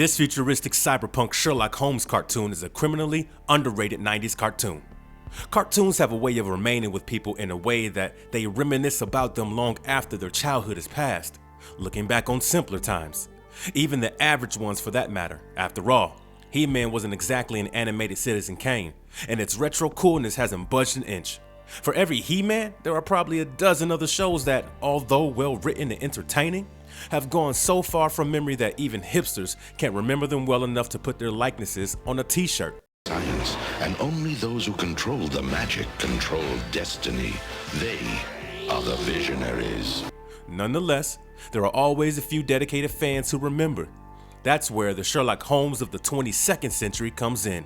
This futuristic cyberpunk Sherlock Holmes cartoon is a criminally underrated 90s cartoon. Cartoons have a way of remaining with people in a way that they reminisce about them long after their childhood is past, looking back on simpler times. Even the average ones for that matter. After all, He-Man wasn't exactly an animated Citizen Kane, and its retro-coolness hasn't budged an inch. For every He-Man, there are probably a dozen other shows that, although well-written and entertaining, have gone so far from memory that even hipsters can't remember them well enough to put their likenesses on a t-shirt. Science, and only those who control the magic control destiny. They are the visionaries. Nonetheless, there are always a few dedicated fans who remember. That's where the Sherlock Holmes of the 22nd century comes in.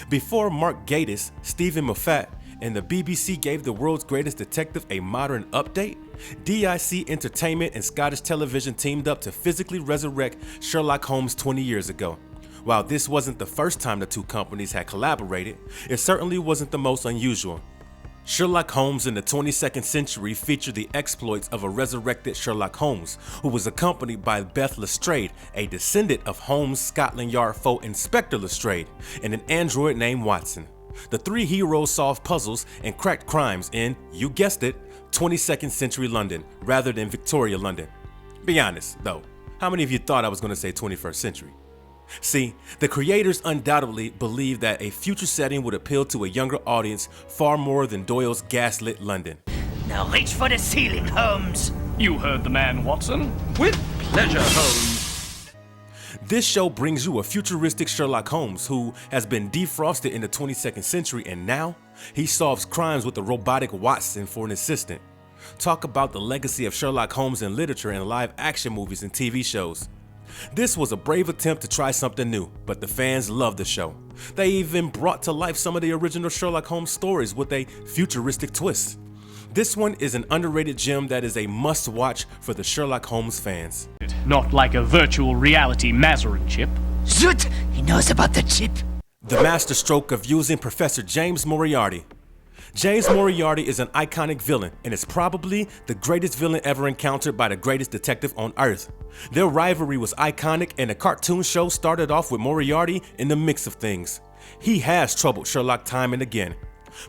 Before Mark Gatiss, Stephen Moffat, and the BBC gave the world's greatest detective a modern update, DIC Entertainment and Scottish Television teamed up to physically resurrect Sherlock Holmes 20 years ago. While this wasn't the first time the two companies had collaborated, it certainly wasn't the most unusual. Sherlock Holmes in the 22nd century featured the exploits of a resurrected Sherlock Holmes, who was accompanied by Beth Lestrade, a descendant of Holmes Scotland Yard foe Inspector Lestrade, and an android named Watson. The three heroes solved puzzles and cracked crimes in, you guessed it, 22nd century London rather than Victorian London. Be honest, though, how many of you thought I was going to say 21st century? See, the creators undoubtedly believed that a future setting would appeal to a younger audience far more than Doyle's gaslit London. Now reach for the ceiling, Holmes. You heard the man, Watson. With pleasure, Holmes. This show brings you a futuristic Sherlock Holmes who has been defrosted in the 22nd century, and now he solves crimes with a robotic Watson for an assistant. Talk about the legacy of Sherlock Holmes in literature and live action movies and TV shows. This was a brave attempt to try something new, but the fans loved the show. They even brought to life some of the original Sherlock Holmes stories with a futuristic twist. This one is an underrated gem that is a must-watch for the Sherlock Holmes fans. Not like a virtual reality Mazarin chip. Zoot! He knows about the chip. The masterstroke of using Professor James Moriarty. James Moriarty is an iconic villain and is probably the greatest villain ever encountered by the greatest detective on Earth. Their rivalry was iconic, and the cartoon show started off with Moriarty in the mix of things. He has troubled Sherlock time and again.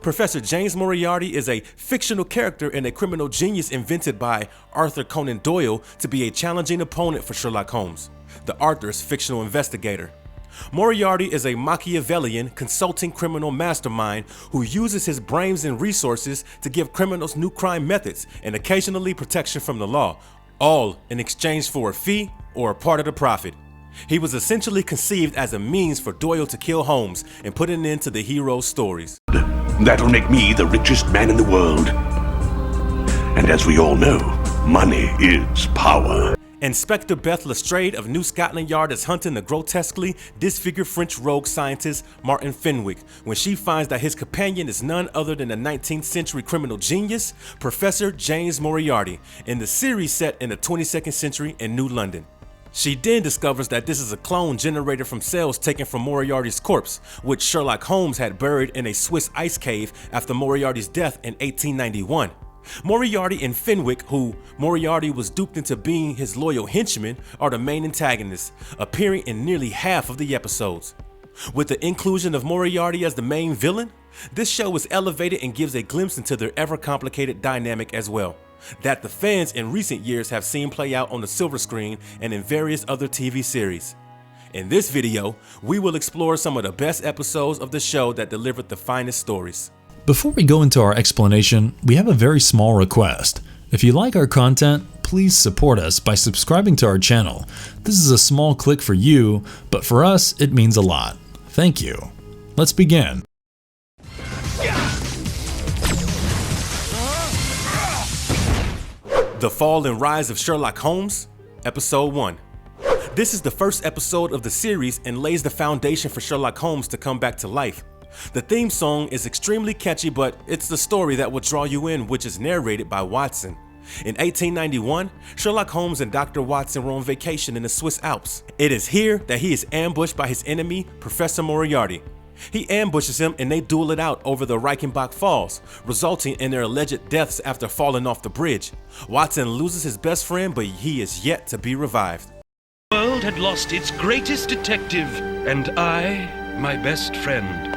Professor James Moriarty is a fictional character and a criminal genius invented by Arthur Conan Doyle to be a challenging opponent for Sherlock Holmes, the author's fictional investigator. Moriarty is a Machiavellian, consulting criminal mastermind who uses his brains and resources to give criminals new crime methods and occasionally protection from the law, all in exchange for a fee or a part of the profit. He was essentially conceived as a means for Doyle to kill Holmes and put an end to the hero's stories. That'll make me the richest man in the world. And as we all know, money is power. Inspector Beth Lestrade of New Scotland Yard is hunting the grotesquely disfigured French rogue scientist Martin Fenwick when she finds that his companion is none other than the 19th century criminal genius, Professor James Moriarty, in the series set in the 22nd century in New London. She then discovers that this is a clone generated from cells taken from Moriarty's corpse, which Sherlock Holmes had buried in a Swiss ice cave after Moriarty's death in 1891. Moriarty and Fenwick, who Moriarty was duped into being his loyal henchmen, are the main antagonists, appearing in nearly half of the episodes. With the inclusion of Moriarty as the main villain, this show is elevated and gives a glimpse into their ever-complicated dynamic as well, that the fans in recent years have seen play out on the silver screen and in various other TV series. In this video, we will explore some of the best episodes of the show that delivered the finest stories. Before we go into our explanation, we have a very small request. If you like our content, please support us by subscribing to our channel. This is a small click for you, but for us, it means a lot. Thank you. Let's begin. The Fall and Rise of Sherlock Holmes, Episode 1. This is the first episode of the series and lays the foundation for Sherlock Holmes to come back to life. The theme song is extremely catchy, but it's the story that will draw you in, which is narrated by Watson. In 1891, Sherlock Holmes and Dr. Watson were on vacation in the Swiss Alps. It is here that he is ambushed by his enemy, Professor Moriarty. He ambushes him and they duel it out over the Reichenbach Falls, resulting in their alleged deaths after falling off the bridge. Watson loses his best friend, but he is yet to be revived. The world had lost its greatest detective, and I, my best friend.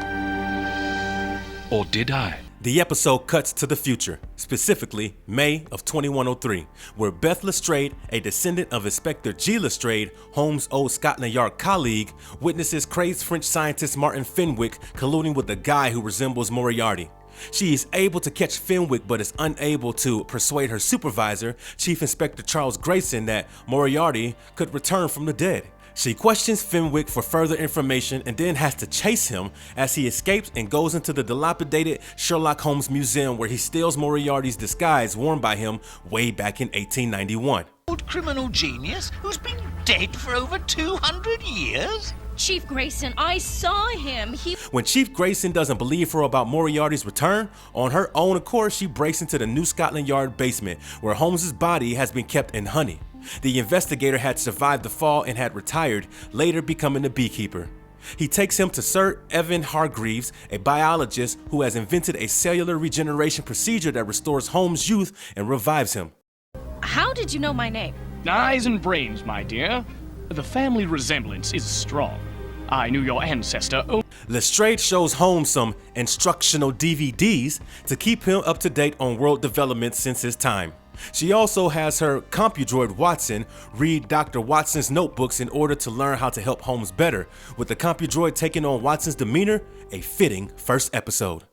Or did I? The episode cuts to the future, specifically May of 2103, where Beth Lestrade, a descendant of Inspector G. Lestrade, Holmes' old Scotland Yard colleague, witnesses crazed French scientist Martin Fenwick colluding with a guy who resembles Moriarty. She is able to catch Fenwick but is unable to persuade her supervisor, Chief Inspector Charles Grayson, that Moriarty could return from the dead. She questions Fenwick for further information and then has to chase him as he escapes and goes into the dilapidated Sherlock Holmes Museum, where he steals Moriarty's disguise worn by him way back in 1891. Old criminal genius who's been dead for over 200 years? Chief Grayson, I saw him. When Chief Grayson doesn't believe her about Moriarty's return, on her own accord she breaks into the new Scotland Yard basement, where Holmes' body has been kept in honey. The investigator had survived the fall and had retired, later becoming a beekeeper. He takes him to Sir Evan Hargreaves, a biologist who has invented a cellular regeneration procedure that restores Holmes' youth and revives him. How did you know my name? Eyes and brains, my dear. The family resemblance is strong. I knew your ancestor. Lestrade shows Holmes some instructional DVDs to keep him up to date on world developments since his time. She also has her compudroid Watson read Dr. Watson's notebooks in order to learn how to help Holmes better, with the compudroid taking on Watson's demeanor, a fitting first episode.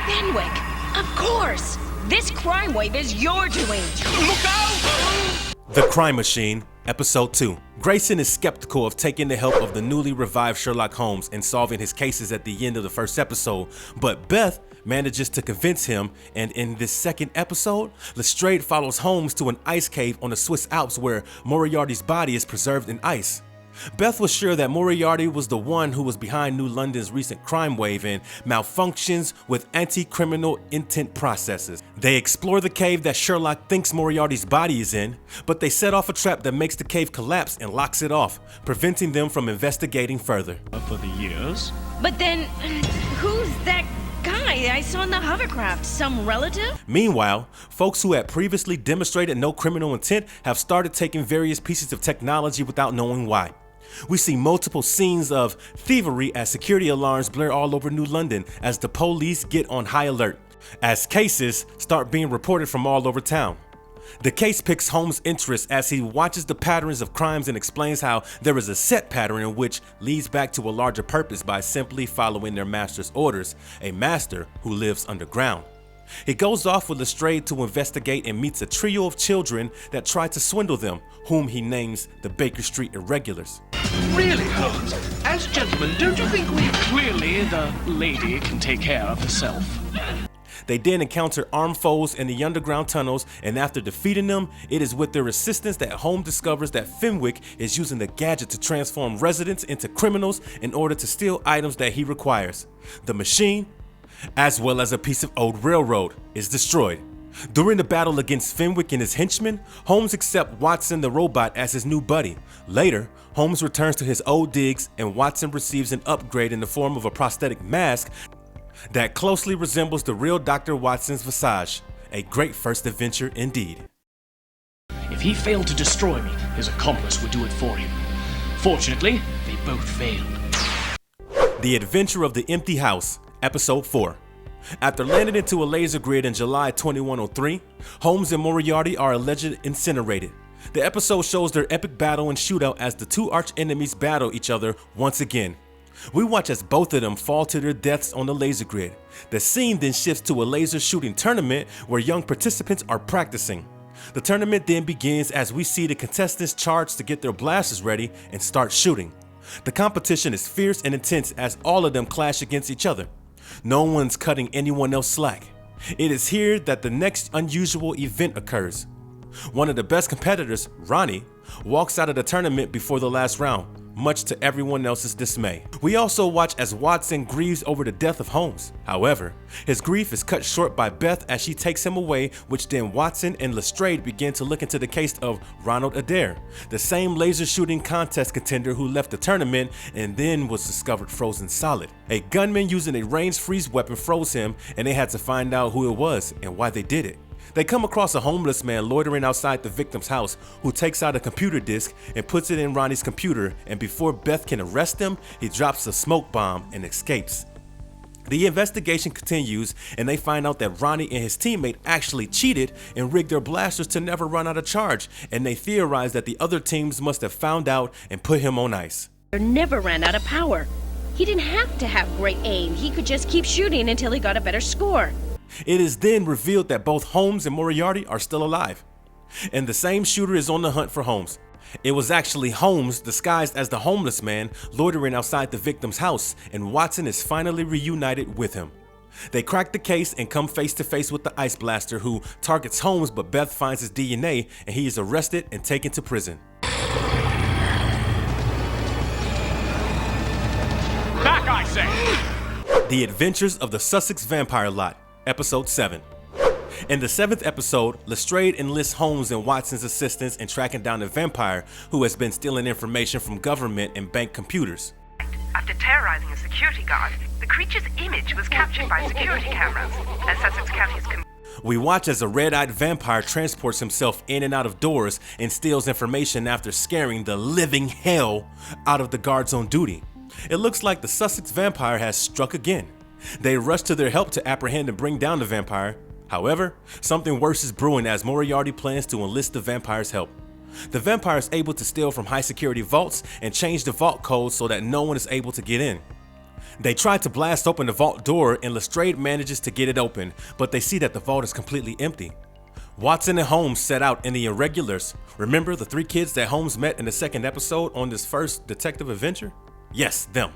Fenwick, of course! This crime wave is your doing! Look out! The Crime Machine, Episode 2. Grayson is skeptical of taking the help of the newly revived Sherlock Holmes in solving his cases at the end of the first episode, but Beth manages to convince him, and in this second episode, Lestrade follows Holmes to an ice cave on the Swiss Alps where Moriarty's body is preserved in ice. Beth was sure that Moriarty was the one who was behind New London's recent crime wave and malfunctions with anti-criminal intent processes. They explore the cave that Sherlock thinks Moriarty's body is in, but they set off a trap that makes the cave collapse and locks it off, preventing them from investigating further. For the years? But then, who's that guy I saw in the hovercraft? Some relative? Meanwhile, folks who had previously demonstrated no criminal intent have started taking various pieces of technology without knowing why. We see multiple scenes of thievery as security alarms blare all over New London as the police get on high alert, as cases start being reported from all over town. The case piques Holmes' interest as he watches the patterns of crimes and explains how there is a set pattern in which leads back to a larger purpose by simply following their master's orders, a master who lives underground. He goes off with Lestrade to investigate and meets a trio of children that try to swindle them, whom he names the Baker Street Irregulars. Really, Holmes? As gentlemen, don't you think we... Clearly, the lady can take care of herself. They then encounter armed foes in the underground tunnels, and after defeating them, it is with their assistance that Holmes discovers that Fenwick is using the gadget to transform residents into criminals in order to steal items that he requires. The machine, as well as a piece of old railroad, is destroyed. During the battle against Fenwick and his henchmen, Holmes accepts Watson the robot as his new buddy. Later, Holmes returns to his old digs and Watson receives an upgrade in the form of a prosthetic mask that closely resembles the real Dr. Watson's visage. A great first adventure indeed. If he failed to destroy me, his accomplice would do it for him. Fortunately, they both failed. The Adventure of the Empty House, Episode 4. After landing into a laser grid in July 2103, Holmes and Moriarty are allegedly incinerated. The episode shows their epic battle and shootout as the two arch enemies battle each other once again. We watch as both of them fall to their deaths on the laser grid. The scene then shifts to a laser shooting tournament where young participants are practicing. The tournament then begins as we see the contestants charge to get their blasters ready and start shooting. The competition is fierce and intense as all of them clash against each other. No one's cutting anyone else slack. It is here that the next unusual event occurs. One of the best competitors, Ronnie, walks out of the tournament before the last round, much to everyone else's dismay. We also watch as Watson grieves over the death of Holmes. However, his grief is cut short by Beth as she takes him away, which then Watson and Lestrade begin to look into the case of Ronald Adair, the same laser shooting contest contender who left the tournament and then was discovered frozen solid. A gunman using a range freeze weapon froze him, and they had to find out who it was and why they did it. They come across a homeless man loitering outside the victim's house who takes out a computer disk and puts it in Ronnie's computer, and before Beth can arrest him, he drops a smoke bomb and escapes. The investigation continues, and they find out that Ronnie and his teammate actually cheated and rigged their blasters to never run out of charge, and they theorize that the other teams must have found out and put him on ice. Never ran out of power. He didn't have to have great aim. He could just keep shooting until he got a better score. It is then revealed that both Holmes and Moriarty are still alive, and the same shooter is on the hunt for Holmes. It was actually Holmes disguised as the homeless man loitering outside the victim's house, and Watson is finally reunited with him. They crack the case and come face to face with the ice blaster, who targets Holmes, but Beth finds his DNA and he is arrested and taken to prison. Back, I say! The Adventures of the Sussex Vampire Lot, Episode 7. In the 7th episode, Lestrade enlists Holmes and Watson's assistance in tracking down a vampire who has been stealing information from government and bank computers. After terrorizing a security guard, the creature's image was captured by security cameras, as Sussex County's We watch as a red-eyed vampire transports himself in and out of doors and steals information after scaring the living hell out of the guards on duty. It looks like the Sussex vampire has struck again. They rush to their help to apprehend and bring down the vampire. However, something worse is brewing as Moriarty plans to enlist the vampire's help. The vampire is able to steal from high-security vaults and change the vault code so that no one is able to get in. They try to blast open the vault door, and Lestrade manages to get it open, but they see that the vault is completely empty. Watson and Holmes set out in the Irregulars. Remember the 3 kids that Holmes met in the 2nd episode on this first detective adventure? Yes, them.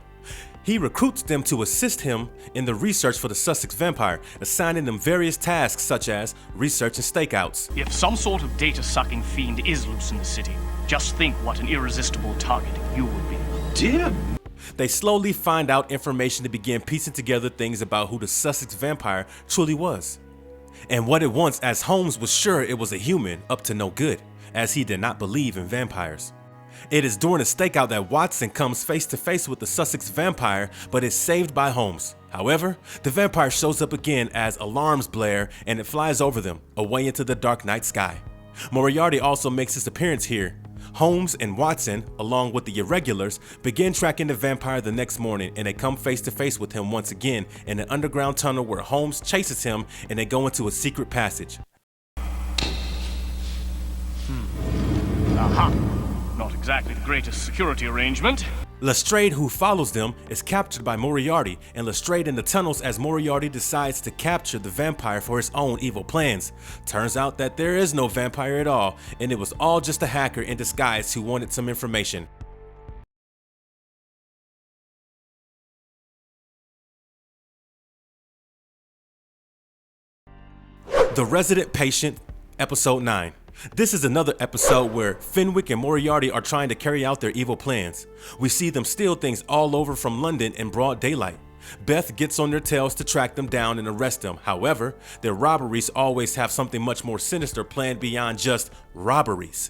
He recruits them to assist him in the research for the Sussex vampire, assigning them various tasks such as research and stakeouts. If some sort of data-sucking fiend is loose in the city, just think what an irresistible target you would be. Dear. They slowly find out information to begin piecing together things about who the Sussex vampire truly was, and what it was, as Holmes was sure it was a human up to no good, as he did not believe in vampires. It is during a stakeout that Watson comes face to face with the Sussex vampire, but is saved by Holmes. However, the vampire shows up again as alarms blare and it flies over them, away into the dark night sky. Moriarty also makes his appearance here. Holmes and Watson, along with the Irregulars, begin tracking the vampire the next morning, and they come face to face with him once again in an underground tunnel where Holmes chases him and they go into a secret passage. Aha! Not exactly the greatest security arrangement. Lestrade, who follows them, is captured by Moriarty, and Lestrade in the tunnels as Moriarty decides to capture the vampire for his own evil plans. Turns out that there is no vampire at all, and it was all just a hacker in disguise who wanted some information. The Resident Patient, Episode 9. This is another episode where Fenwick and Moriarty are trying to carry out their evil plans. We see them steal things all over from London in broad daylight. Beth gets on their tails to track them down and arrest them. However, their robberies always have something much more sinister planned beyond just robberies.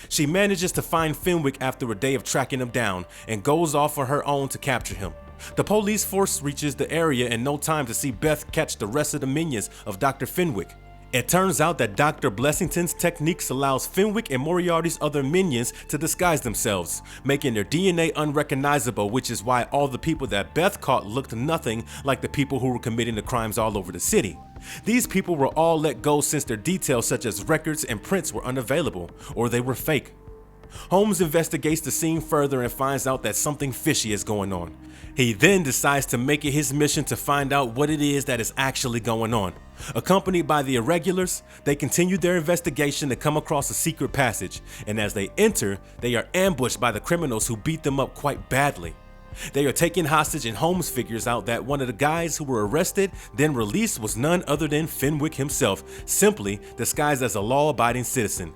She manages to find Fenwick after a day of tracking him down and goes off on her own to capture him. The police force reaches the area in no time to see Beth catch the rest of the minions of Dr. Fenwick. It turns out that Dr. Blessington's techniques allows Fenwick and Moriarty's other minions to disguise themselves, making their DNA unrecognizable, which is why all the people that Beth caught looked nothing like the people who were committing the crimes all over the city. These people were all let go since their details such as records and prints were unavailable, or they were fake. Holmes investigates the scene further and finds out that something fishy is going on. He then decides to make it his mission to find out what it is that is actually going on. Accompanied by the Irregulars, they continue their investigation to come across a secret passage, and as they enter, they are ambushed by the criminals who beat them up quite badly. They are taken hostage, and Holmes figures out that one of the guys who were arrested then released was none other than Fenwick himself, simply disguised as a law-abiding citizen.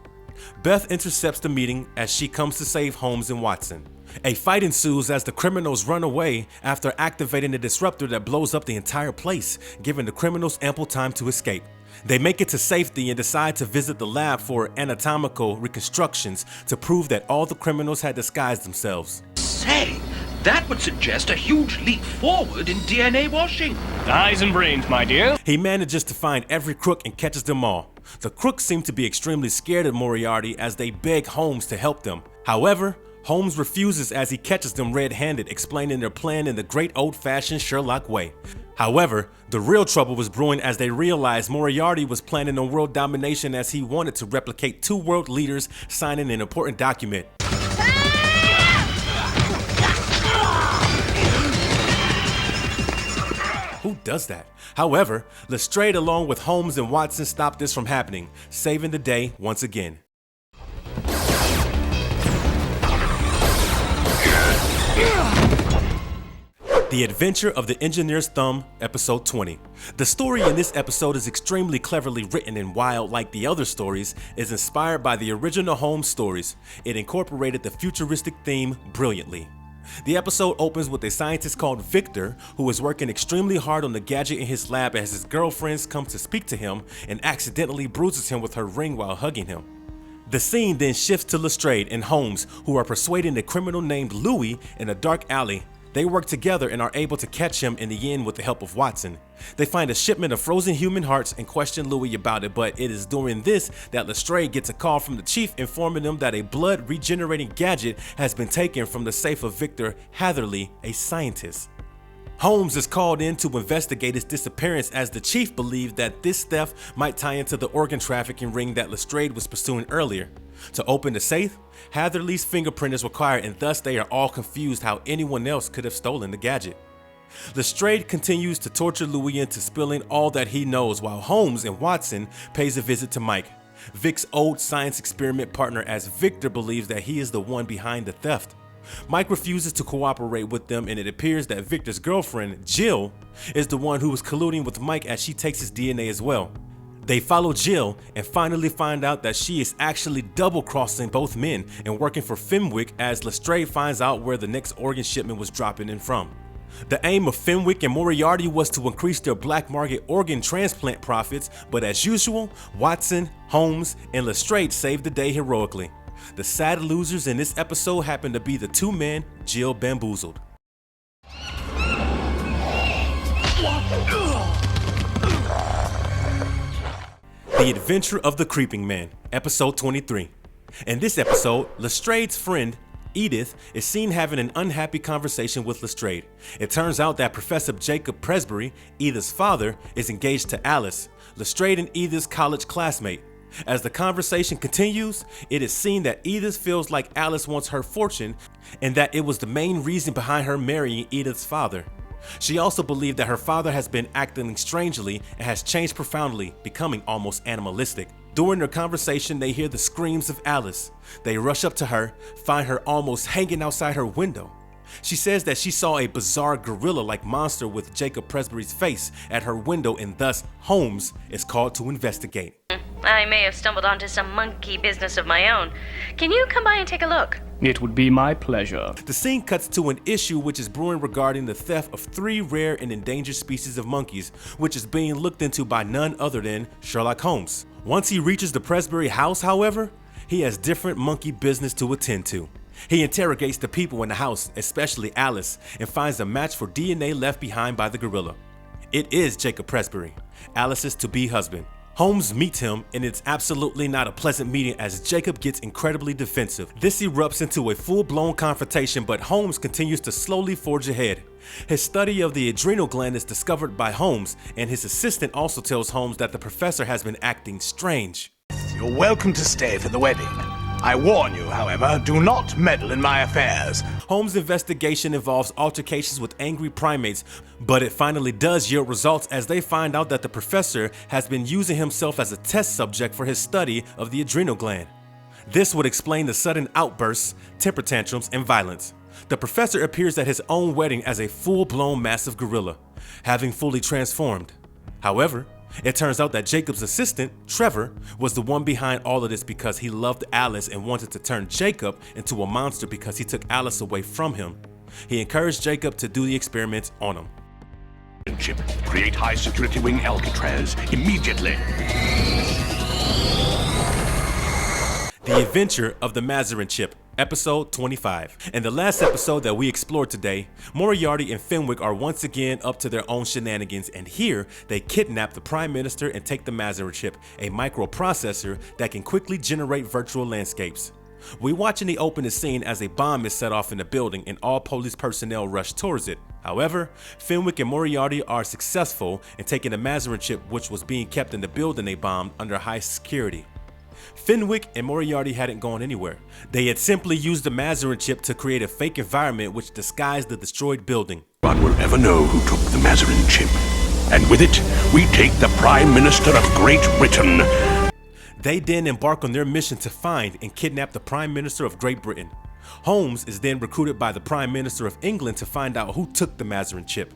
Beth intercepts the meeting as she comes to save Holmes and Watson. A fight ensues as the criminals run away after activating a disruptor that blows up the entire place, giving the criminals ample time to escape. They make it to safety and decide to visit the lab for anatomical reconstructions to prove that all the criminals had disguised themselves. Say, That would suggest a huge leap forward in DNA washing. Eyes and brains, my dear. He manages to find every crook and catches them all. The crooks seem to be extremely scared of Moriarty as they beg Holmes to help them. However, Holmes refuses as he catches them red-handed, explaining their plan in the great old-fashioned Sherlock way. However, the real trouble was brewing as they realized Moriarty was planning on world domination as he wanted to replicate two world leaders signing an important document. Who does that? However, Lestrade along with Holmes and Watson stopped this from happening, saving the day once again. The Adventure of the Engineer's Thumb, Episode 20. The story in this episode is extremely cleverly written, and while, like the other stories, is inspired by the original Holmes stories, it incorporated the futuristic theme brilliantly. The episode opens with a scientist called Victor who is working extremely hard on the gadget in his lab as his girlfriend comes to speak to him and accidentally bruises him with her ring while hugging him. The scene then shifts to Lestrade and Holmes, who are persuading a criminal named Louis in a dark alley. They work together and are able to catch him in the end with the help of Watson. They find a shipment of frozen human hearts and question Louis about it, but it is during this that Lestrade gets a call from the chief informing them that a blood regenerating gadget has been taken from the safe of Victor Hatherley, a scientist. Holmes is called in to investigate his disappearance as the chief believed that this theft might tie into the organ trafficking ring that Lestrade was pursuing earlier. To open the safe, Hatherley's fingerprint is required, and thus they are all confused how anyone else could have stolen the gadget. Lestrade continues to torture Louis into spilling all that he knows, while Holmes and Watson pays a visit to Mike, Vic's old science experiment partner, as Victor believes that he is the one behind the theft. Mike refuses to cooperate with them, and it appears that Victor's girlfriend, Jill, is the one who was colluding with Mike as she takes his DNA as well. They follow Jill and finally find out that she is actually double-crossing both men and working for Fenwick as Lestrade finds out where the next organ shipment was dropping in from. The aim of Fenwick and Moriarty was to increase their black market organ transplant profits, but as usual, Watson, Holmes, and Lestrade saved the day heroically. The sad losers in this episode happen to be the two men Jill bamboozled. The Adventure of the Creeping Man, Episode 23. In this episode, Lestrade's friend, Edith, is seen having an unhappy conversation with Lestrade. It turns out that Professor Jacob Presbury, Edith's father, is engaged to Alice, Lestrade and Edith's college classmate. As the conversation continues, it is seen that Edith feels like Alice wants her fortune and that it was the main reason behind her marrying Edith's father. She also believed that her father has been acting strangely and has changed profoundly, becoming almost animalistic. During their conversation, they hear the screams of Alice. They rush up to her, find her almost hanging outside her window. She says that she saw a bizarre gorilla-like monster with Jacob Presbury's face at her window, and thus Holmes is called to investigate. I may have stumbled onto some monkey business of my own. Can you come by and take a look? It would be my pleasure. The scene cuts to an issue which is brewing regarding the theft of 3 rare and endangered species of monkeys, which is being looked into by none other than Sherlock Holmes. Once he reaches the Presbury house, however, he has different monkey business to attend to. He interrogates the people in the house, especially Alice, and finds a match for DNA left behind by the gorilla. It is Jacob Presbury, Alice's to-be husband. Holmes meets him, and it's absolutely not a pleasant meeting as Jacob gets incredibly defensive. This erupts into a full-blown confrontation, but Holmes continues to slowly forge ahead. His study of the adrenal gland is discovered by Holmes, and his assistant also tells Holmes that the professor has been acting strange. You're welcome to stay for the wedding. I warn you, however, do not meddle in my affairs. Holmes' investigation involves altercations with angry primates, but it finally does yield results as they find out that the professor has been using himself as a test subject for his study of the adrenal gland. This would explain the sudden outbursts, temper tantrums, and violence. The professor appears at his own wedding as a full-blown massive gorilla, having fully transformed. However, it turns out that Jacob's assistant, Trevor, was the one behind all of this because he loved Alice and wanted to turn Jacob into a monster because he took Alice away from him. He encouraged Jacob to do the experiments on him. Create high security wing Alcatraz immediately. The Adventure of the Mazarin chip, Episode 25. In the last episode that we explored today, Moriarty and Fenwick are once again up to their own shenanigans, and here they kidnap the Prime Minister and take the Mazarin chip, a microprocessor that can quickly generate virtual landscapes. We watch in the opening scene as a bomb is set off in the building and all police personnel rush towards it. However, Fenwick and Moriarty are successful in taking the Mazarin chip, which was being kept in the building they bombed under high security. Fenwick and Moriarty hadn't gone anywhere. They had simply used the Mazarin chip to create a fake environment which disguised the destroyed building. None will ever know who took the Mazarin chip. And with it, we take the Prime Minister of Great Britain. They then embark on their mission to find and kidnap the Prime Minister of Great Britain. Holmes is then recruited by the Prime Minister of England to find out who took the Mazarin chip.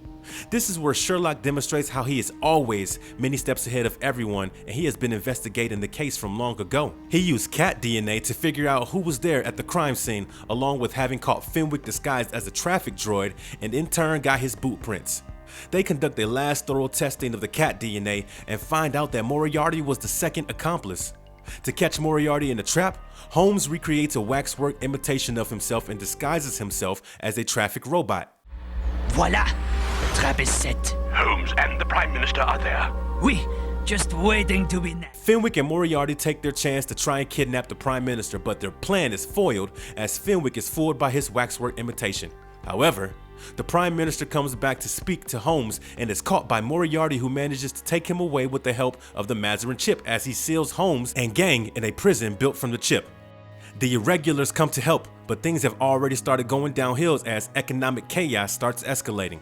This is where Sherlock demonstrates how he is always many steps ahead of everyone, and he has been investigating the case from long ago. He used cat DNA to figure out who was there at the crime scene, along with having caught Fenwick disguised as a traffic droid, and in turn got his boot prints. They conduct a last thorough testing of the cat DNA and find out that Moriarty was the second accomplice. To catch Moriarty in the trap, Holmes recreates a waxwork imitation of himself and disguises himself as a traffic robot. Voila! The trap is set. Holmes and the Prime Minister are there. Oui, just waiting to be next. Fenwick and Moriarty take their chance to try and kidnap the Prime Minister, but their plan is foiled as Fenwick is fooled by his waxwork imitation. However, the Prime Minister comes back to speak to Holmes and is caught by Moriarty, who manages to take him away with the help of the Mazarin chip as he seals Holmes and gang in a prison built from the chip. The irregulars come to help, but things have already started going downhill as economic chaos starts escalating.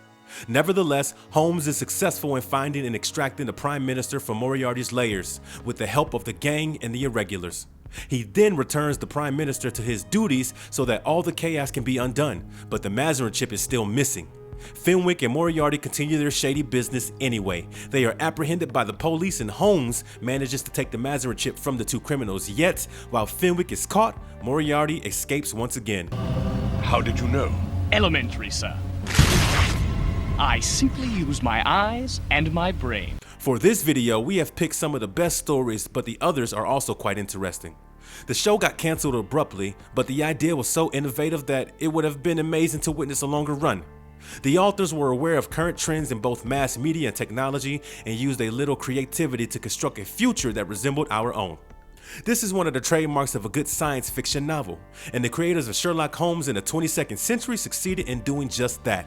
Nevertheless, Holmes is successful in finding and extracting the Prime Minister from Moriarty's layers with the help of the gang and the irregulars. He then returns the Prime Minister to his duties so that all the chaos can be undone, but the Mazarin chip is still missing. Fenwick and Moriarty continue their shady business anyway. They are apprehended by the police and Holmes manages to take the Mazarin chip from the two criminals, yet while Fenwick is caught, Moriarty escapes once again. How did you know? Elementary, sir. I simply used my eyes and my brain. For this video, we have picked some of the best stories, but the others are also quite interesting. The show got cancelled abruptly, but the idea was so innovative that it would have been amazing to witness a longer run. The authors were aware of current trends in both mass media and technology and used a little creativity to construct a future that resembled our own. This is one of the trademarks of a good science fiction novel, and the creators of Sherlock Holmes in the 22nd century succeeded in doing just that,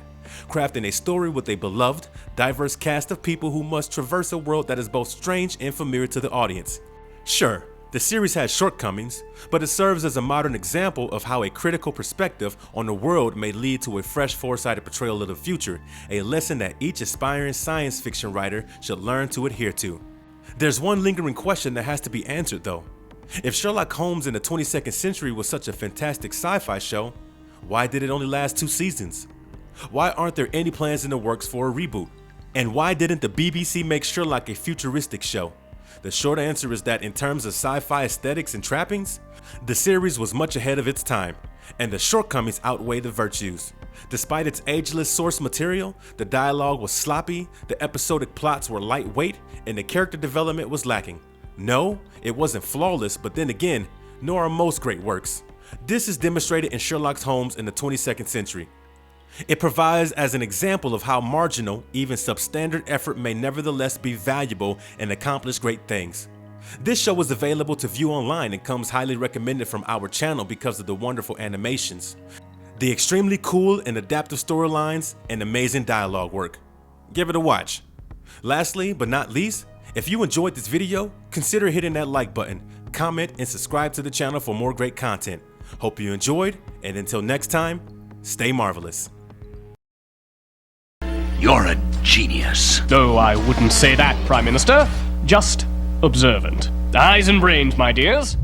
crafting a story with a beloved, diverse cast of people who must traverse a world that is both strange and familiar to the audience. Sure, the series has shortcomings, but it serves as a modern example of how a critical perspective on the world may lead to a fresh, foresighted portrayal of the future, a lesson that each aspiring science fiction writer should learn to adhere to. There's one lingering question that has to be answered though. If Sherlock Holmes in the 22nd century was such a fantastic sci-fi show, why did it only last 2 seasons? Why aren't there any plans in the works for a reboot? And why didn't the BBC make Sherlock a futuristic show? The short answer is that in terms of sci-fi aesthetics and trappings, the series was much ahead of its time, and the shortcomings outweigh the virtues. Despite its ageless source material, the dialogue was sloppy, the episodic plots were lightweight, and the character development was lacking. No, it wasn't flawless, but then again, nor are most great works. This is demonstrated in Sherlock Holmes in the 22nd century. It provides as an example of how marginal, even substandard effort may nevertheless be valuable and accomplish great things. This show is available to view online and comes highly recommended from our channel because of the wonderful animations, the extremely cool and adaptive storylines, and amazing dialogue work. Give it a watch. Lastly, but not least, if you enjoyed this video, consider hitting that like button, comment, and subscribe to the channel for more great content. Hope you enjoyed, and until next time, stay marvelous. You're a genius. Though I wouldn't say that, Prime Minister. Just observant. Eyes and brains, my dears.